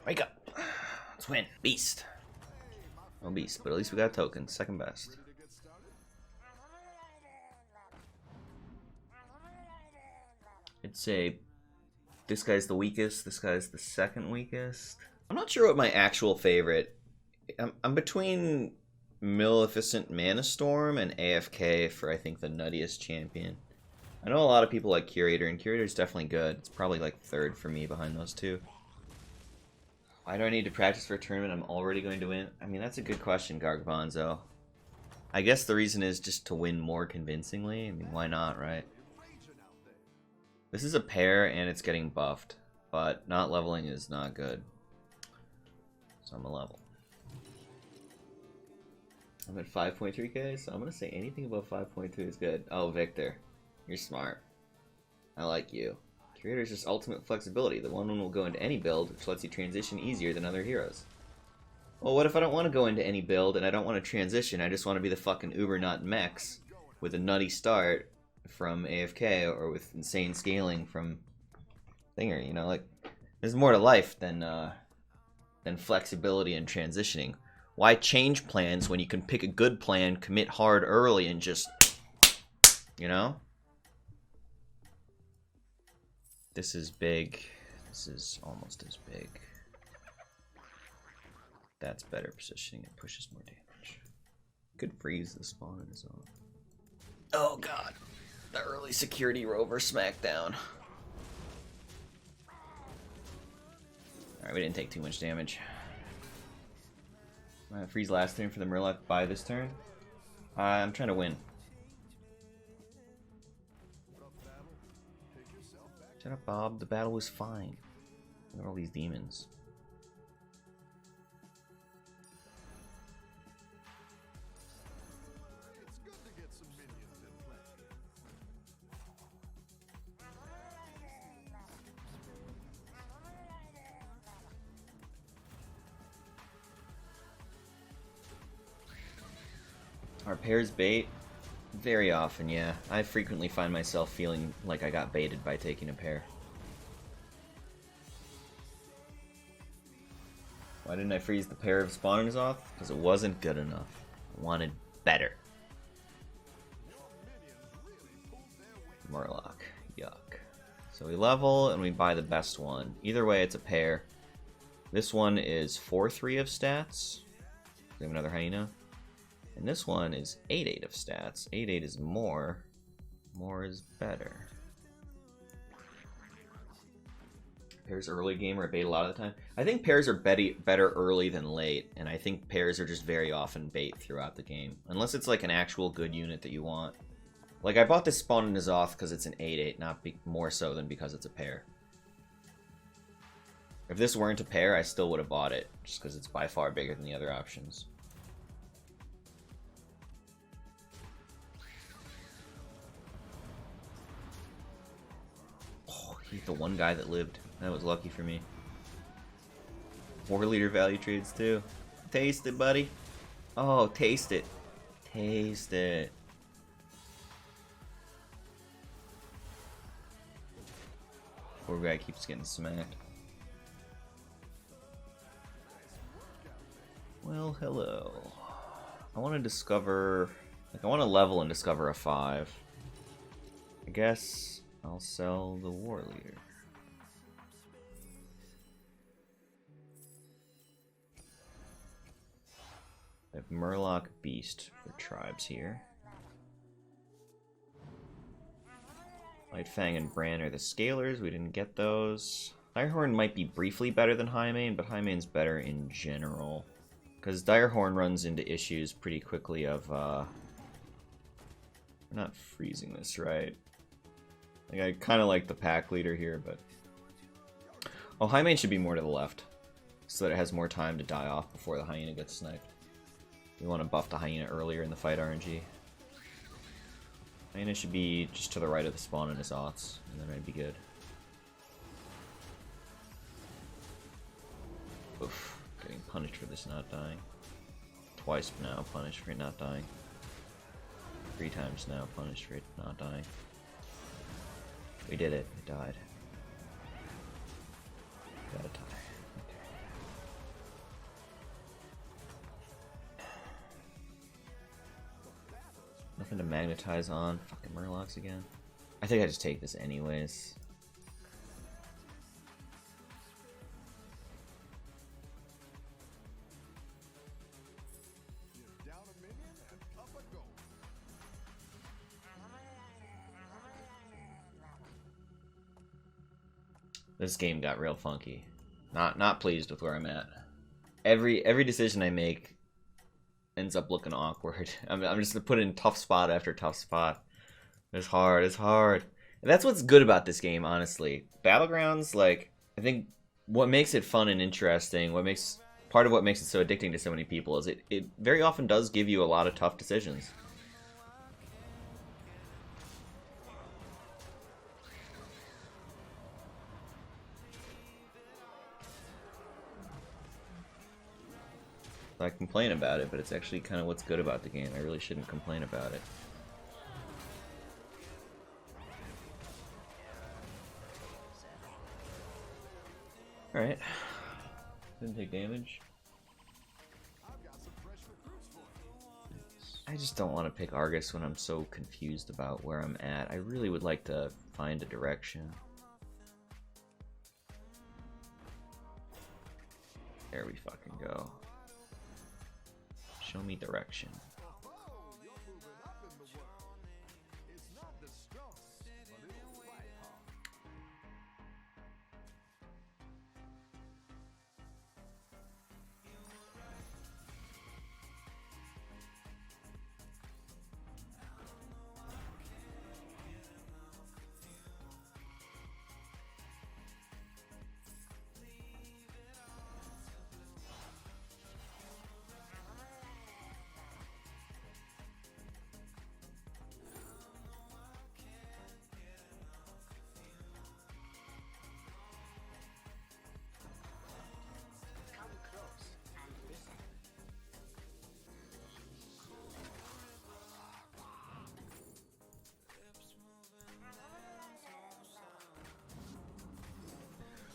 Wake up. Let's win. Beast. No beast, but at least we got a token. Second best. I'd say this guy's the weakest. This guy's the second weakest. I'm not sure what my actual favorite. I'm between Maleficent Mana Storm and AFK for, I think, the nuttiest champion. I know a lot of people like Curator, and Curator's definitely good. It's probably like third for me behind those two. Why do I need to practice for a tournament I'm already going to win? I mean, that's a good question, Gargbanzo. I guess the reason is just to win more convincingly. I mean, why not, right? This is a pair, and it's getting buffed. But not leveling is not good. So I'm a level. I'm at 5.3k, so I'm going to say anything above 5.3 is good. Oh, Victor. You're smart. I like you. Curator is just ultimate flexibility. The one will go into any build, which lets you transition easier than other heroes. Well, what if I don't want to go into any build and I don't want to transition? I just want to be the fucking uber nut mechs with a nutty start from AFK or with insane scaling from Thinger. You know, like there's more to life than flexibility and transitioning. Why change plans when you can pick a good plan, commit hard early, and just, you know? This is big. This is almost as big. That's better positioning. It pushes more damage. Could freeze the spawn in zone. Oh god. The early security rover smackdown. Alright, we didn't take too much damage. Freeze last turn for the Murloc by this turn. I'm trying to win. Shut up, Bob. The battle was fine. Look at all these demons. Our pairs bait? Very often, yeah. I frequently find myself feeling like I got baited by taking a pair. Why didn't I freeze the pair of spawners off? Because it wasn't good enough. I wanted better. Murloc. Yuck. So we level and we buy the best one. Either way, it's a pair. This one is 4-3 of stats. We have another hyena. And this one is 8-8 of stats. 8-8 is more. More is better. Pairs early game are bait a lot of the time. I think pairs are better early than late. And I think pairs are just very often bait throughout the game. Unless it's like an actual good unit that you want. Like I bought this spawn in Azoth because it's an 8-8, not more so than because it's a pair. If this weren't a pair, I still would have bought it. Just because it's by far bigger than the other options. He's the one guy that lived. That was lucky for me. 4-liter value trades too. Taste it, buddy. Oh, taste it. Taste it. Poor guy keeps getting smacked. Well, hello. I want to discover... Like, I want to level and discover a 5. I guess... I'll sell the War Leader. I have Murloc Beast for tribes here. Lightfang and Bran are the scalers. We didn't get those. Direhorn might be briefly better than Highmane, but Highmane's better in general. Because Direhorn runs into issues pretty quickly of, we're not freezing this, right? Like, I kind of like the pack leader here, but... Oh, Highmane should be more to the left, so that it has more time to die off before the hyena gets sniped. We want to buff the hyena earlier in the fight RNG. Hyena should be just to the right of the spawn in his aughts, and then I'd be good. Oof, getting punished for this not dying. Twice now punished for it not dying. 3 times now punished for it not dying. We did it. It died. Gotta die. Okay. Nothing to magnetize on. Fucking Murlocs again. I think I just take this anyways. This game got real funky. Not pleased with where I'm at. Every decision I make ends up looking awkward. I'm just put in tough spot after tough spot. It's hard. It's hard. And that's what's good about this game, honestly. Battlegrounds, like, I think what makes it fun and interesting, part of what makes it so addicting to so many people is it very often does give you a lot of tough decisions. I complain about it, but it's actually kind of what's good about the game. I really shouldn't complain about it. Alright. Didn't take damage. I just don't want to pick Argus when I'm so confused about where I'm at. I really would like to find a direction. There we fucking go. Show me direction.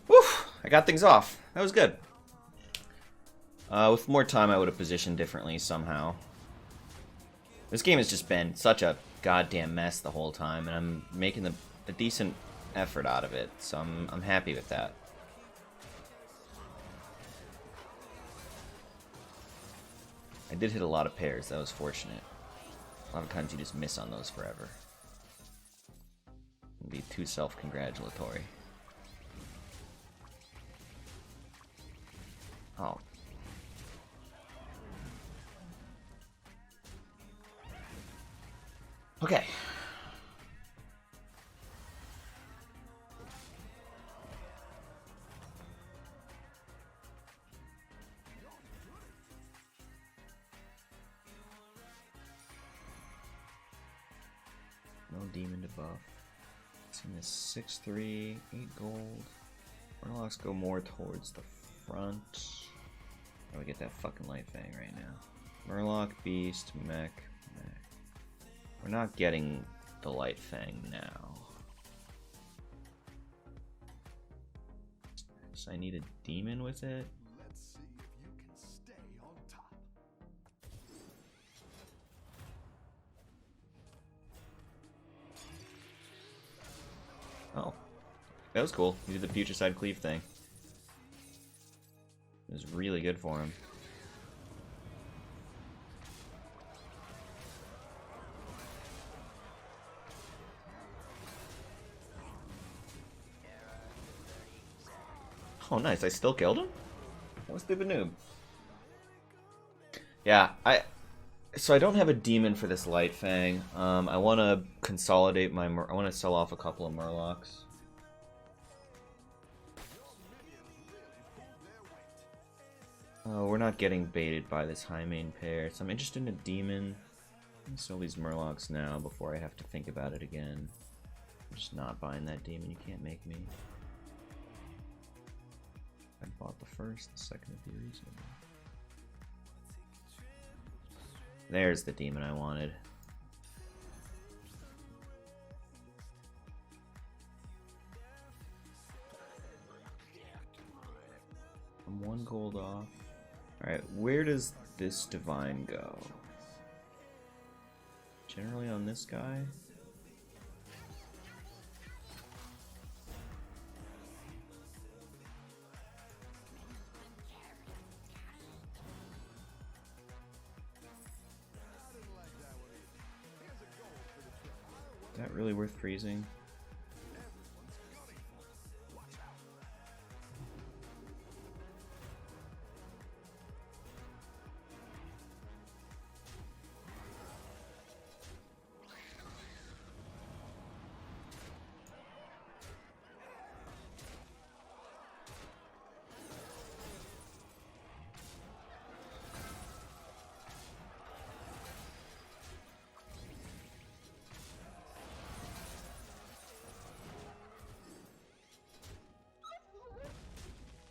Whew! I got things off. That was good. With more time, I would have positioned differently somehow. This game has just been such a goddamn mess the whole time, and I'm making a decent effort out of it, so I'm happy with that. I did hit a lot of pairs. That was fortunate. A lot of times you just miss on those forever. It'd be too self-congratulatory. Oh. Okay. No demon to buff. It's in this 6-3, 8 gold. Murlocs go more towards the front. How do I get that fucking light fang right now? Murloc, beast, mech. We're not getting the light fang now. So I need a demon with it. Let's see if you can stay on top. Oh, that was cool. He did the future side cleave thing. It was really good for him. Oh, nice. I still killed him? What a stupid noob. Yeah, so I don't have a demon for this light fang. I want to consolidate I want to sell off a couple of Murlocs. We're not getting baited by this high main pair, so I'm interested in a demon. I'll sell these Murlocs now before I have to think about it again. I'm just not buying that demon. You can't make me. I bought the first, the second would be reasonable. There's the demon I wanted. I'm 1 gold off. Alright, where does this divine go? generally on this guy. Is that really worth freezing?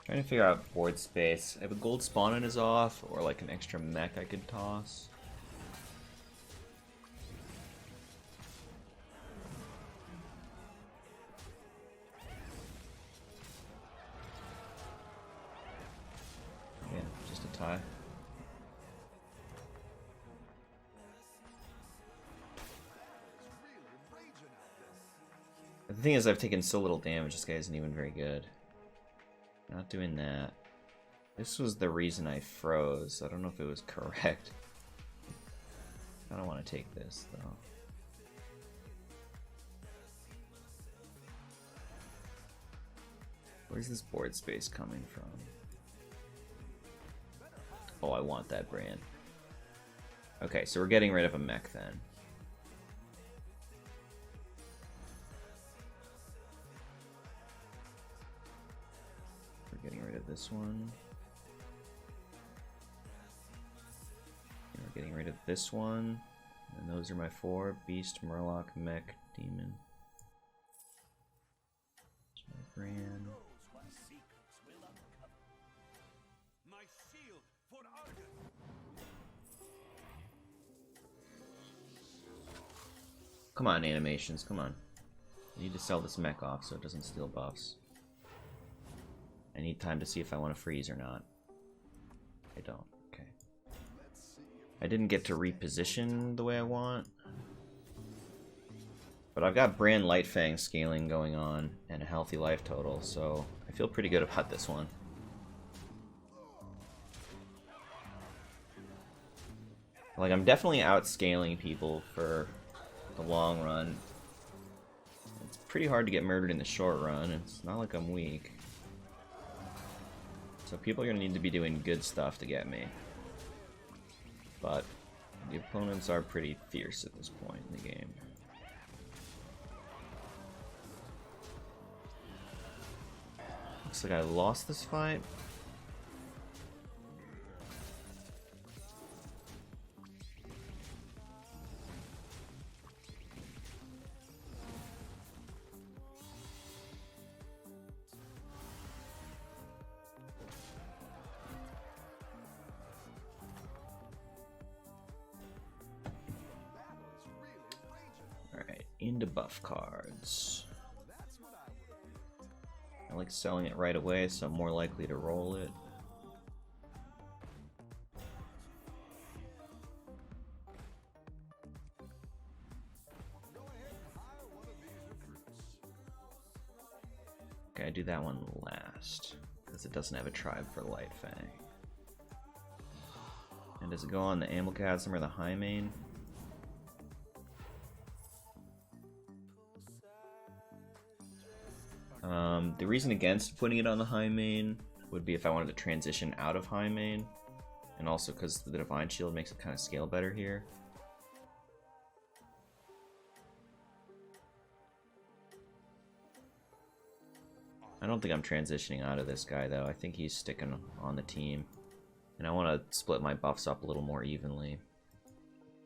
Trying to figure out board space. If a gold spawn is off, or like an extra mech I could toss. Yeah, just a tie. The thing is, I've taken so little damage, this guy isn't even very good. Not doing that. This was the reason I froze. I don't know if it was correct. I don't want to take this, though. Where's this board space coming from? Oh, I want that brand. Okay, so we're getting rid of a mech then. Getting rid of this one. And we're getting rid of this one. And those are my 4. Beast, Murloc, Mech, Demon. There's my brand. Come on, animations, come on. I need to sell this mech off so it doesn't steal buffs. I need time to see if I want to freeze or not. I don't. Okay. I didn't get to reposition the way I want. But I've got Brand Lightfang scaling going on and a healthy life total, so I feel pretty good about this one. Like, I'm definitely outscaling people for the long run. It's pretty hard to get murdered in the short run. It's not like I'm weak. So people are going to need to be doing good stuff to get me. But the opponents are pretty fierce at this point in the game. Looks like I lost this fight. Into buff cards. I like selling it right away, so I'm more likely to roll it. Okay, I do that one last, because it doesn't have a tribe for Lightfang. And does it go on the Amalchasm or the High Main? The reason against putting it on the High Main would be if I wanted to transition out of High Main, and also because the Divine Shield makes it kind of scale better here. I don't think I'm transitioning out of this guy though. I think he's sticking on the team, and I want to split my buffs up a little more evenly,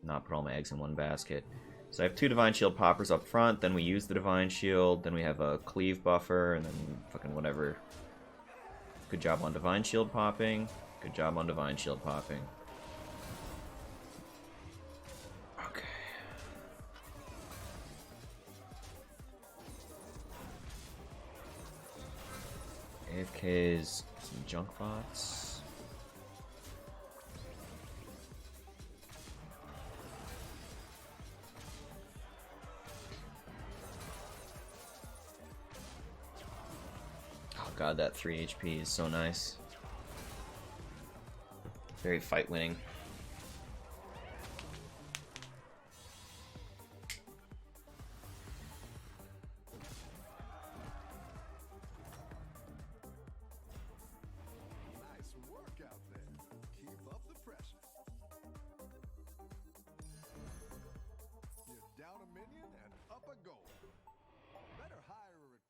not put all my eggs in one basket. So I have 2 Divine Shield poppers up front, then we use the Divine Shield, then we have a cleave buffer, and then fucking whatever. Good job on Divine Shield popping. Good job on Divine Shield popping. Okay. AFK's some junk bots. God, that 3 HP is so nice. Very fight winning. Nice work out there. Keep up the pressure. You're down a minion and up a goal. Better hire a recruit.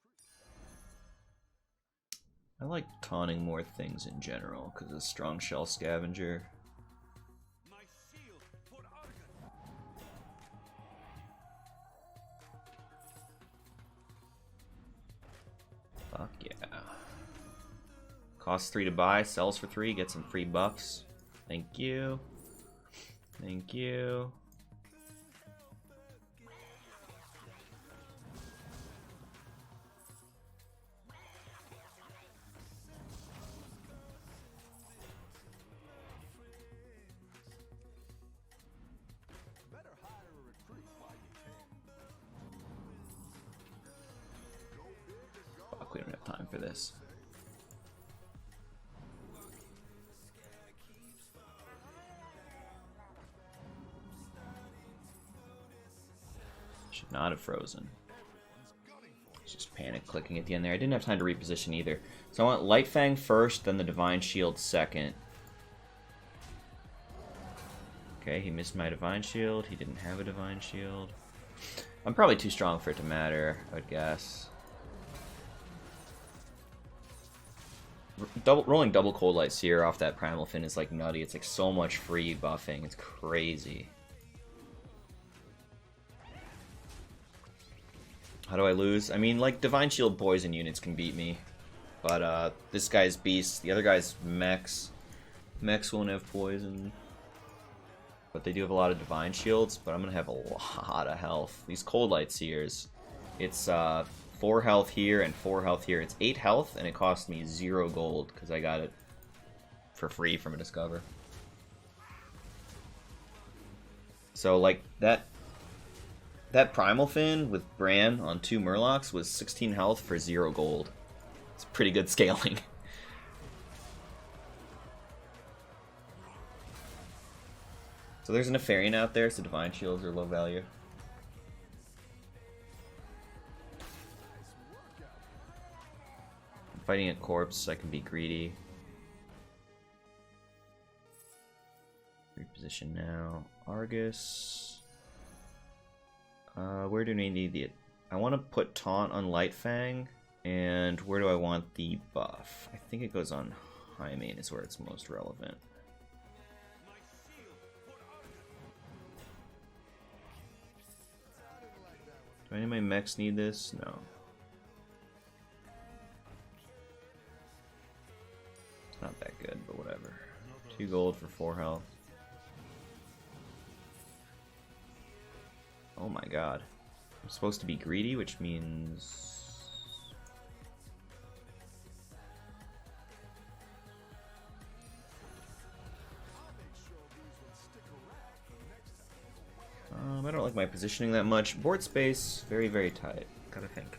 I like taunting more things in general because of strong shell scavenger. My shield for Argon. Fuck yeah. Costs 3 to buy, sells for 3, get some free buffs. Thank you. Thank you. Better hire a recruit while you can. Go big or go Fuck, we don't have time for this. Should not have frozen. Just panic clicking at the end there. I didn't have time to reposition either. So I want Light Fang first, then the Divine Shield second. Okay, he missed my Divine Shield. He didn't have a Divine Shield. I'm probably too strong for it to matter, I would guess. Rolling double Cold Light Seer off that Primal Fin is like nutty. It's like so much free buffing. It's crazy. How do I lose? I mean, like, Divine Shield poison units can beat me. But, this guy's beast. The other guy's mechs. Mechs won't have poison. But they do have a lot of Divine Shields. But I'm gonna have a lot of health. These Cold Light Seers. It's, 4 health here and 4 health here. It's 8 health, and it cost me 0 gold. Because I got it for free from a Discover. So, like, that Primal Fin with Bran on 2 Murlocs was 16 health for 0 gold. It's pretty good scaling. So there's an Nefarian out there, so Divine Shields are low value. I'm fighting a corpse, I can be greedy. Reposition now. Argus. Where do we need the... I want to put Taunt on Light Fang, and where do I want the buff? I think it goes on High Main is where it's most relevant. Do any of my mechs need this? No. It's not that good, but whatever. 2 gold for 4 health. Oh my god. I'm supposed to be greedy, which means... I don't like my positioning that much. Board space, very, very tight. Gotta think.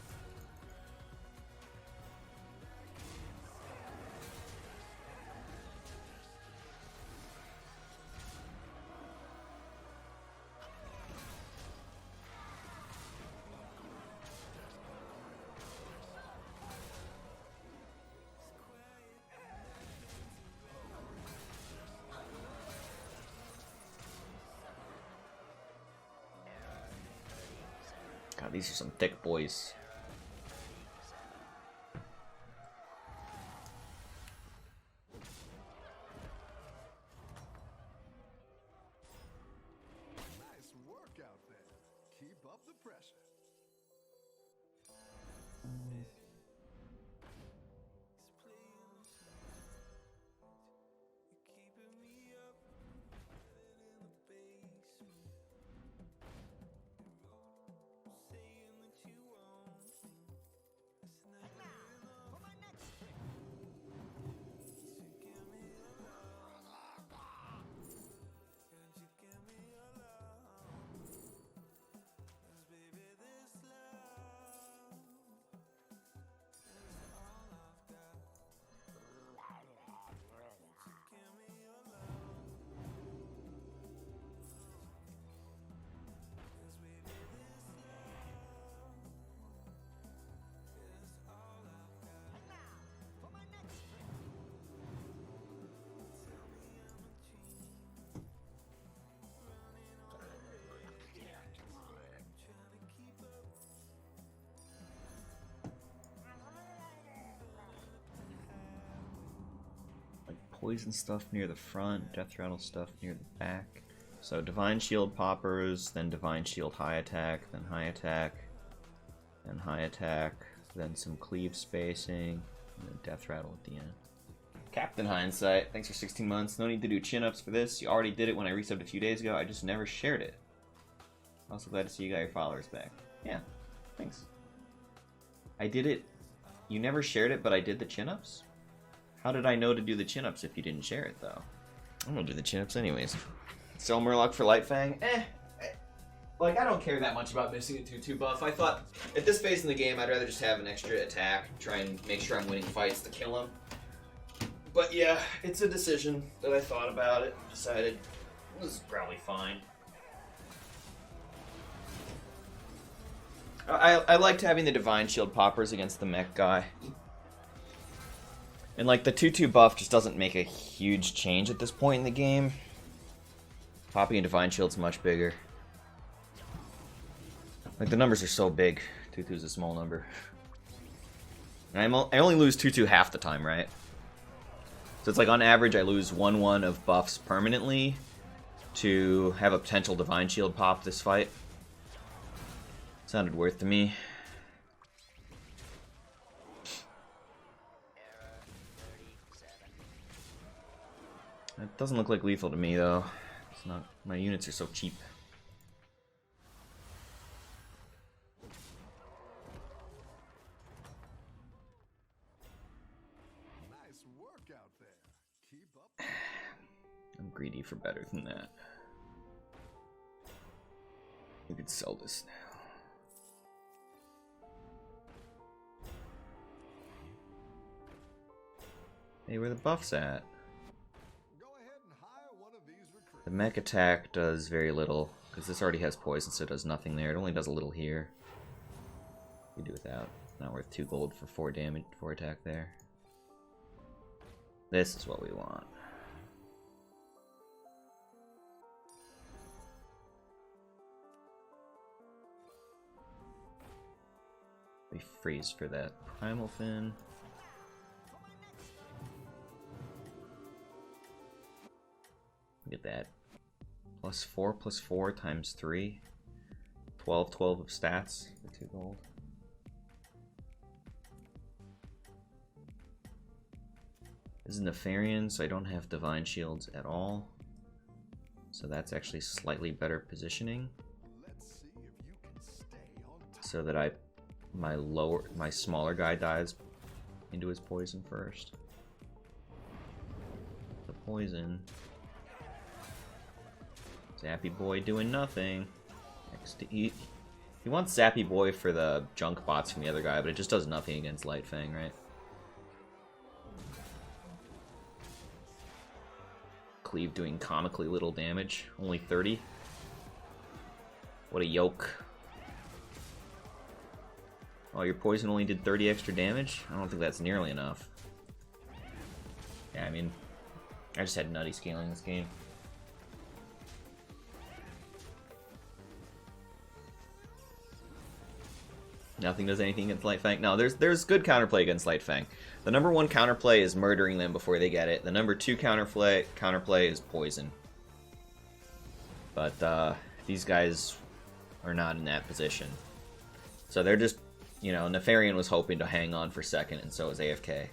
God, these are some thick boys. Nice work out there. Keep up the pressure. poison stuff near the front, death rattle stuff near the back. So Divine Shield poppers, then Divine Shield high attack, then high attack, then high attack, then some cleave spacing, and then death rattle at the end. Captain Hindsight, thanks for 16 months. No need to do chin-ups for this. You already did it when I resubbed a few days ago. I just never shared it. Also glad to see you got your followers back. Yeah, thanks. I did it. You never shared it, but I did the chin-ups? How did I know to do the chin-ups if you didn't share it, though? I'm gonna do the chin-ups anyways. Sell Murloc for Lightfang? Like, I don't care that much about missing a 2-2 buff. I thought, at this phase in the game, I'd rather just have an extra attack, try and make sure I'm winning fights to kill him. But yeah, it's a decision that I thought about it, decided this is probably fine. I liked having the Divine Shield poppers against the mech guy. And like the 2-2 buff just doesn't make a huge change at this point in the game. Popping a Divine Shield's much bigger. Like the numbers are so big. 2-2's a small number. And I only lose 2-2 half the time, right? So it's like on average I lose 1-1 of buffs permanently to have a potential Divine Shield pop this fight. Sounded worth to me. It doesn't look like lethal to me though. It's not. My units are so cheap. Nice work out there. Keep up. I'm greedy for better than that. We could sell this now. Hey, where the buffs at? Go ahead and hire one of these recruits. The mech attack does very little, because this already has poison, so it does nothing there. It only does a little here. We do without. Not worth 2 gold for 4 damage, 4 attack there. This is what we want. We freeze for that Primal Fin. Look at that. +4 times 3. 12 of stats for 2 gold. This is Nefarian, so I don't have Divine Shields at all. So that's actually slightly better positioning. Let's see if you can stay on top. So that my smaller guy dies into his poison first. The poison. Zappy Boy doing nothing. Next to eat. He wants Zappy Boy for the junk bots from the other guy, but it just does nothing against Lightfang, right? Cleave doing comically little damage. Only 30. What a yoke. Oh, your poison only did 30 extra damage? I don't think that's nearly enough. Yeah, I mean, I just had nutty scaling this game. Nothing does anything against Lightfang. No, there's good counterplay against Lightfang. The number 1 counterplay is murdering them before they get it. The number 2 counterplay is poison. But these guys are not in that position. So they're just, you know, Nefarian was hoping to hang on for second, and so is AFK.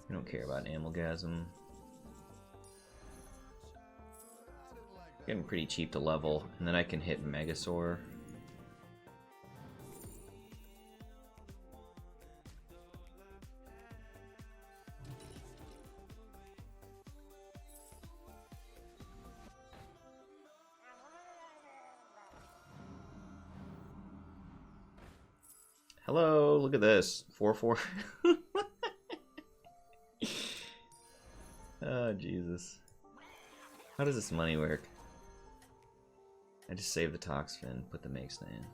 I don't care about Amalgasm. Getting pretty cheap to level, and then I can hit Megasaur. Hello, look at this. 4-4. Oh, Jesus. How does this money work? I just save the Toxfin, put the Make Stay in.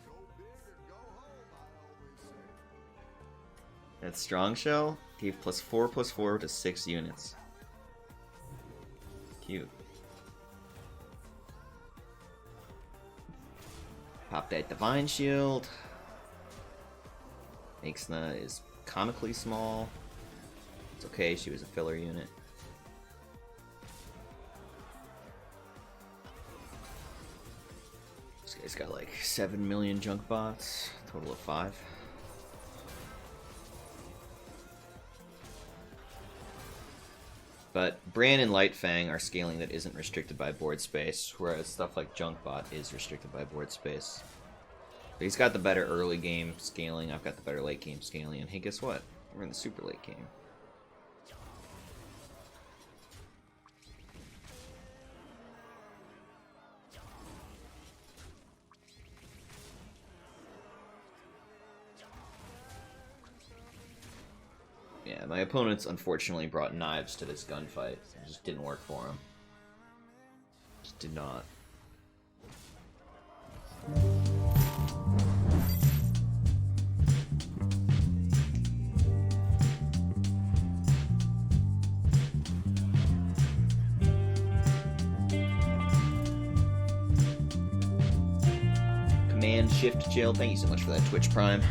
Go big or go home, I always say. That strong shell gave +4/+4 to 6 units. Cute. Pop that Divine Shield. Ixna is comically small. It's okay, she was a filler unit. This guy's got like 7 million junk bots, total of 5. But Bran and Lightfang are scaling that isn't restricted by board space, whereas stuff like Junkbot is restricted by board space. But he's got the better early game scaling, I've got the better late game scaling, and hey, guess what? We're in the super late game. Yeah, my opponents unfortunately brought knives to this gunfight. It just didn't work for him. Just did not. Command Shift Jill, thank you so much for that Twitch Prime.